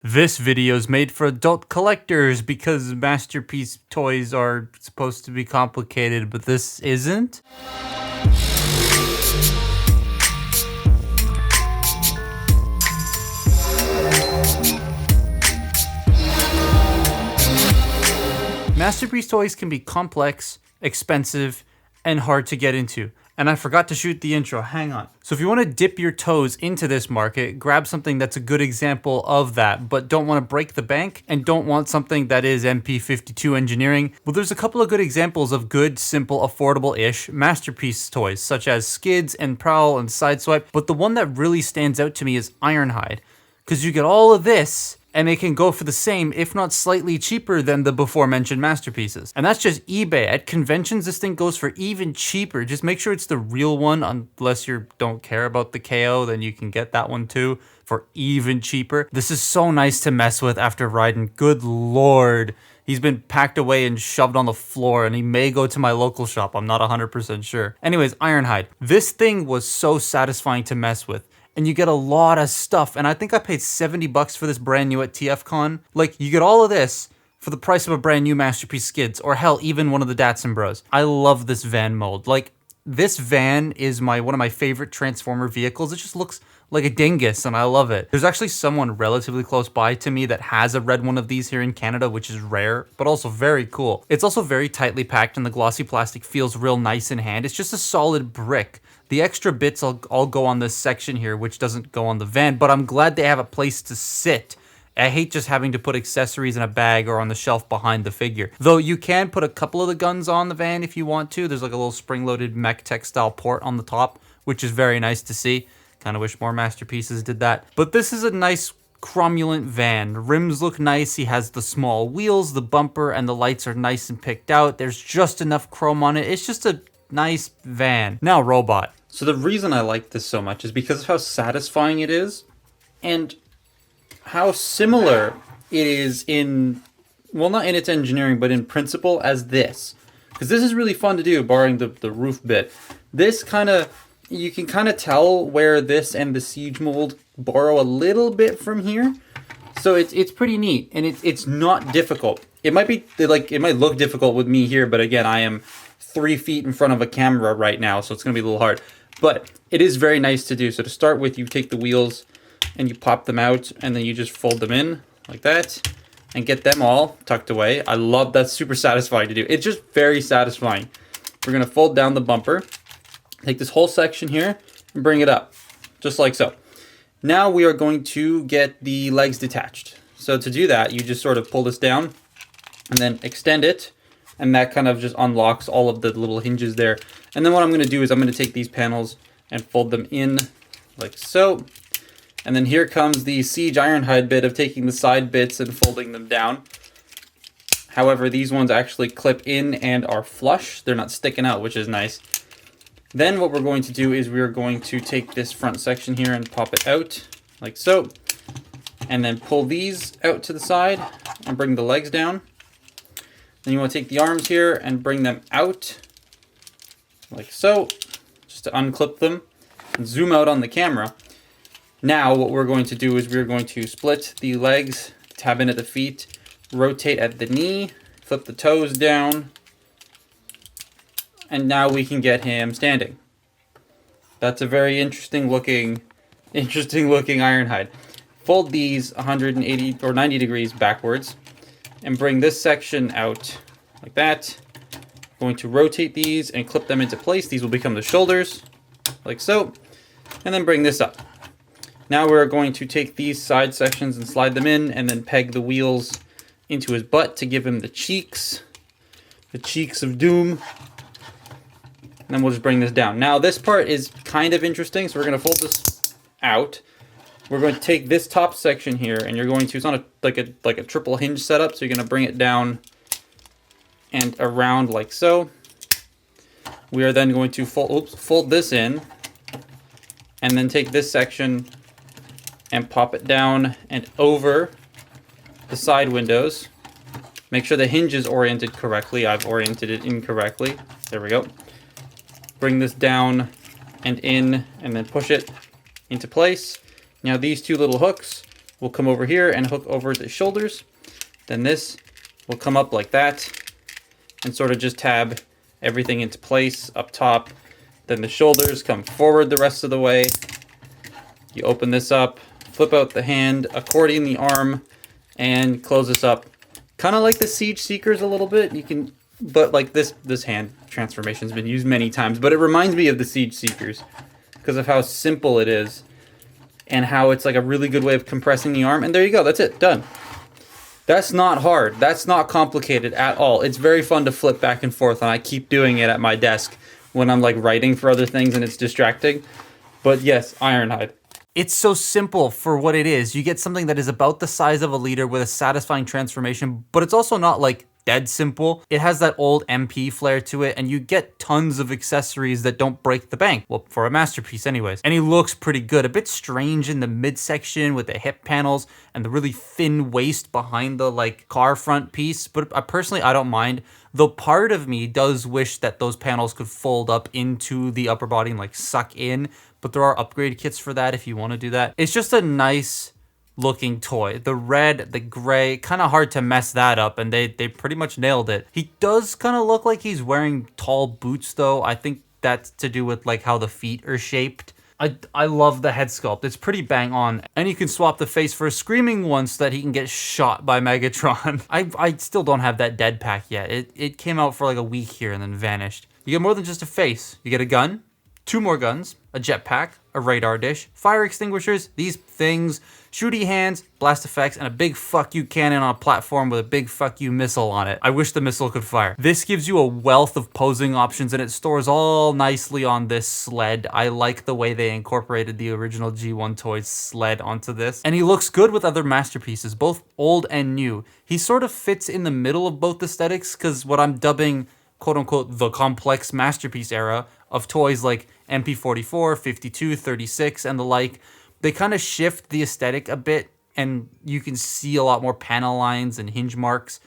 This video is made for adult collectors because masterpiece toys are supposed to be complicated, but this isn't. Masterpiece toys can be complex, expensive, and hard to get into. And I forgot to shoot the intro, hang on. So if you want to dip your toes into this market, grab something that's a good example of that, but don't want to break the bank and don't want something that is MP-52 engineering. Well, there's a couple of good examples of good, simple, affordable-ish masterpiece toys, such as Skids and Prowl and Sideswipe, but the one that really stands out to me is Ironhide, because you get all of this, and it can go for the same, if not slightly cheaper than the before mentioned masterpieces. And that's just eBay. At conventions, this thing goes for even cheaper. Just make sure it's the real one, unless you don't care about the KO, then you can get that one too for even cheaper. This is so nice to mess with after riding. Good lord. He's been packed away and shoved on the floor, and he may go to my local shop. I'm not 100% sure. Anyways, Ironhide. This thing was so satisfying to mess with. And you get a lot of stuff. And I think I paid $70 for this brand new at TFCon. Like, you get all of this for the price of a brand new Masterpiece Skids, or hell, even one of the Datsun Bros. I love this van mold. Like, this van is one of my favorite Transformer vehicles. It just looks like a dingus, and I love it. There's actually someone relatively close by to me that has a red one of these here in Canada, which is rare, but also very cool. It's also very tightly packed, and the glossy plastic feels real nice in hand. It's just a solid brick. The extra bits all go on this section here, which doesn't go on the van, but I'm glad they have a place to sit. I hate just having to put accessories in a bag or on the shelf behind the figure. Though you can put a couple of the guns on the van if you want to. There's like a little spring-loaded mech textile port on the top, which is very nice to see. Kind of wish more masterpieces did that. But this is a nice cromulent van. Rims look nice. He has the small wheels, the bumper, and the lights are nice and picked out. There's just enough chrome on it. It's just a nice van. Now, robot. So the reason I like this so much is because of how satisfying it is and how similar it is in, well, not in its engineering, but in principle as this. Because this is really fun to do, barring the roof bit. This you can kind of tell where this and the Siege mold borrow a little bit from here. So it's pretty neat, and it's not difficult. It might be, like, it might look difficult with me here, but again, I am 3 feet in front of a camera right now, so it's going to be a little hard. But it is very nice to do. So to start with, you take the wheels and you pop them out, and then you just fold them in like that and get them all tucked away. I love that. Super satisfying to do. It's just very satisfying. We're going to fold down the bumper, take this whole section here and bring it up just like so. Now we are going to get the legs detached. So to do that, you just sort of pull this down and then extend it, and that kind of just unlocks all of the little hinges there. And then what I'm going to do is I'm going to take these panels and fold them in like so. And then here comes the Siege Ironhide bit of taking the side bits and folding them down. However, these ones actually clip in and are flush. They're not sticking out, which is nice. Then what we're going to do is we're going to take this front section here and pop it out like so. And then pull these out to the side and bring the legs down. Then you want to take the arms here and bring them out like so, just to unclip them and zoom out on the camera. Now what we're going to do is we're going to split the legs, tab in at the feet, rotate at the knee, flip the toes down, and now we can get him standing. That's a very interesting looking Ironhide. Fold these 180 or 90 degrees backwards and bring this section out like that. Going to rotate these and clip them into place. These will become the shoulders, like so, and then bring this up. Now we're going to take these side sections and slide them in, and then peg the wheels into his butt to give him the cheeks of doom. And then we'll just bring this down. Now this part is kind of interesting, so we're going to fold this out. We're going to take this top section here, and you're going to, it's not like a triple hinge setup, so you're going to bring it down and around like so. We are then going to fold this in, and then take this section and pop it down and over the side windows. Make sure the hinge is oriented correctly. I've oriented it incorrectly. There we go. Bring this down and in, and then push it into place. Now these two little hooks will come over here and hook over the shoulders. Then this will come up like that and sort of just tab everything into place up top. Then the shoulders come forward the rest of the way. You open this up, flip out the hand, accordion the arm, and close this up. Kind of like the Siege Seekers a little bit. You can, but like this hand transformation has been used many times, but it reminds me of the Siege Seekers because of how simple it is and how it's like a really good way of compressing the arm. And there you go, that's it, done. That's not hard. That's not complicated at all. It's very fun to flip back and forth, and I keep doing it at my desk when I'm like writing for other things and it's distracting. But yes, Ironhide. It's so simple for what it is. You get something that is about the size of a liter with a satisfying transformation, but it's also not like dead simple. It has that old MP flair to it, and you get tons of accessories that don't break the bank. Well, for a masterpiece anyways. And he looks pretty good. A bit strange in the midsection with the hip panels and the really thin waist behind the like car front piece, but personally I don't mind. Though part of me does wish that those panels could fold up into the upper body and like suck in, but there are upgrade kits for that if you want to do that. It's just a nice looking toy. The red, the gray, kind of hard to mess that up, and they pretty much nailed it. He does kind of look like he's wearing tall boots though. I think that's to do with like how the feet are shaped. I love the head sculpt. It's pretty bang on. And you can swap the face for a screaming one so that he can get shot by Megatron. I still don't have that dead pack yet. It came out for like a week here and then vanished. You get more than just a face. You get a gun, 2 more guns, a jetpack, a radar dish, fire extinguishers, these things, shooty hands, blast effects, and a big fuck you cannon on a platform with a big fuck you missile on it. I wish the missile could fire. This gives you a wealth of posing options, and it stores all nicely on this sled. I like the way they incorporated the original G1 Toys sled onto this. And he looks good with other masterpieces, both old and new. He sort of fits in the middle of both aesthetics, because what I'm dubbing quote-unquote the complex masterpiece era of toys like MP-44, 52, 36, and the like, they kind of shift the aesthetic a bit, and you can see a lot more panel lines and hinge marks.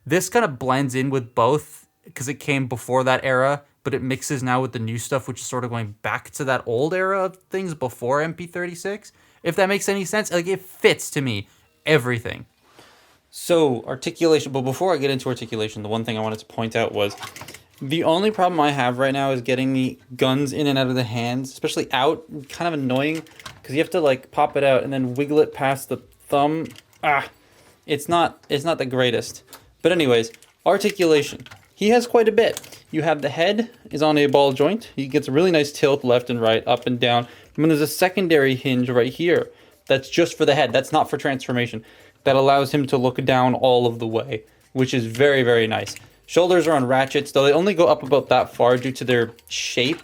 This kind of blends in with both because it came before that era, but it mixes now with the new stuff, which is sort of going back to that old era of things before MP-36. If that makes any sense, like it fits to me, everything. So articulation, but before I get into articulation, the one thing I wanted to point out was the only problem I have right now is getting the guns in and out of the hands, especially out. Kind of annoying because you have to like pop it out and then wiggle it past the thumb. It's not the greatest. But anyways, articulation. He has quite a bit. You have the head is on a ball joint. He gets a really nice tilt left and right, up and down. And then there's a secondary hinge right here. That's just for the head. That's not for transformation. That allows him to look down all of the way, which is very, very nice. Shoulders are on ratchets, though they only go up about that far due to their shape.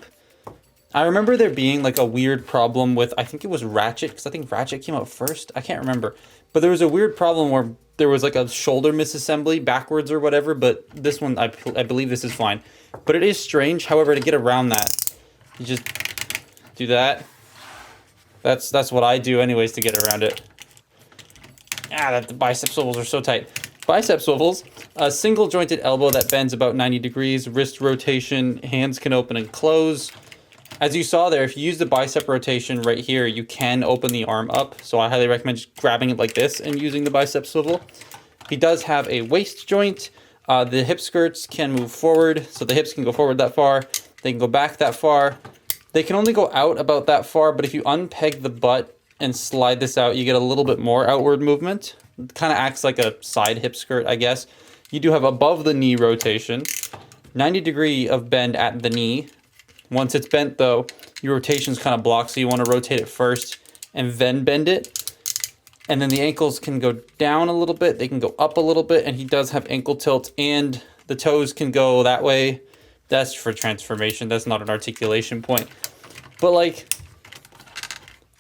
I remember there being like a weird problem with, I think it was Ratchet, because I think Ratchet came out first. I can't remember. But there was a weird problem where there was like a shoulder misassembly backwards or whatever, but this one, I believe this is fine. But it is strange, however, to get around that, you just do that. That's what I do anyways to get around it. The bicep swivels are so tight. Bicep swivels, a single jointed elbow that bends about 90 degrees, wrist rotation, hands can open and close. As you saw there, if you use the bicep rotation right here, you can open the arm up. So I highly recommend just grabbing it like this and using the bicep swivel. He does have a waist joint. The hip skirts can move forward, so the hips can go forward that far. They can go back that far. They can only go out about that far, but if you unpeg the butt and slide this out, you get a little bit more outward movement. It kind of acts like a side hip skirt, I guess. You do have above the knee rotation, 90 degree of bend at the knee. Once it's bent though, your rotation's kind of blocked, so you want to rotate it first and then bend it. And then the ankles can go down a little bit, they can go up a little bit, and he does have ankle tilt, and the toes can go that way. That's for transformation, that's not an articulation point. But like,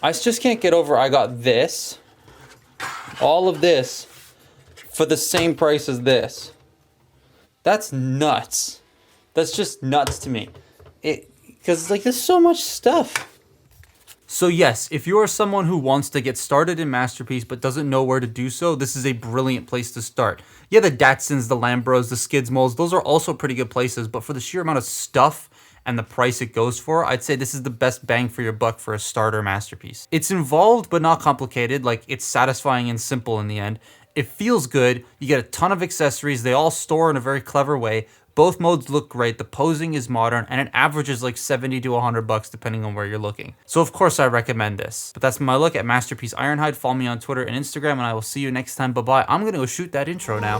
I just can't get over I got this, all of this, for the same price as this. That's nuts. That's just nuts to me. Because like there's so much stuff. So yes, if you are someone who wants to get started in Masterpiece but doesn't know where to do so, this is a brilliant place to start. Yeah, the Datsuns, the Lambros, the Skidsmos, those are also pretty good places, but for the sheer amount of stuff and the price it goes for, I'd say this is the best bang for your buck for a starter masterpiece. It's involved but not complicated, like it's satisfying and simple in the end. It feels good, you get a ton of accessories, they all store in a very clever way. Both modes look great, the posing is modern, and it averages like 70 to 100 bucks depending on where you're looking. So of course I recommend this. But that's my look at Masterpiece Ironhide. Follow me on Twitter and Instagram, and I will see you next time. Bye-bye. I'm gonna go shoot that intro now.